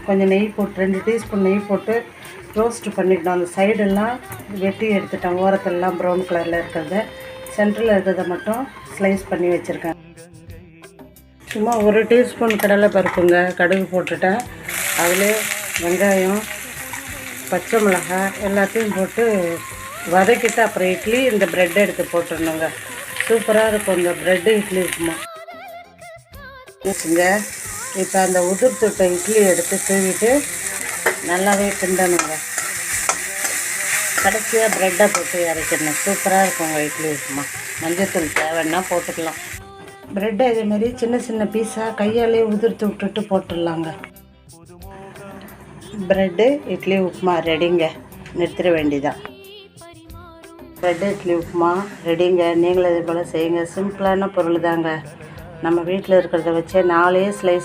கொஞ்சம் நெய் போட்டு 2 டீஸ்பூன் நெய் போட்டு ரோஸ்ட் பண்ணிக்கணும். அந்த சைடெல்லாம் வெட்டி எடுத்துட்டேன். ஓரத்தெல்லாம் ப்ரௌன் கலரில் இருக்கிறத, சென்டரில் இருக்கிறத மட்டும் ஸ்லைஸ் பண்ணி வச்சுருக்கேன். சும்மா 1 டீஸ்பூன் கடலை பருப்புங்க, கடுகு போட்டுட்டேன். அதில் வெங்காயம், பச்சை மிளகாய் எல்லாத்தையும் போட்டு வதக்கிட்டு அப்புறம் இட்லி இந்த ப்ரெட் எடுத்து போட்டுடணுங்க. சூப்பராக இருக்கும் இந்த ப்ரெட்டு இட்லி உப்புமா. வச்சுங்க. இப்போ அந்த உதிர்த்துட்ட இட்லி எடுத்து தூவிட்டு நல்லாவே கிண்டணுங்க. கடைசியாக ப்ரெட்டை போட்டு இறக்கிடணும். சூப்பராக இருக்குங்க இட்லி உப்புமா. மஞ்சத்தூள் தேவைன்னா போட்டுக்கலாம். ப்ரெட்டை இதேமாரி சின்ன சின்ன பீஸாக கையாலே உதிர்த்து விட்டுட்டு போட்டுடலாங்க. ப்ரெட்டு இட்லி உப்புமா ரெடிங்க. நிறுத்திட வேண்டியதான். ப்ரெட்டு இட்லி உப்புமா ரெடிங்க. நீங்களும் இதே போல் செய்யுங்க. சிம்பிளான பொருள் தாங்க. நம்ம வீட்டில் இருக்கிறத வச்சே 4 ஸ்லைஸ்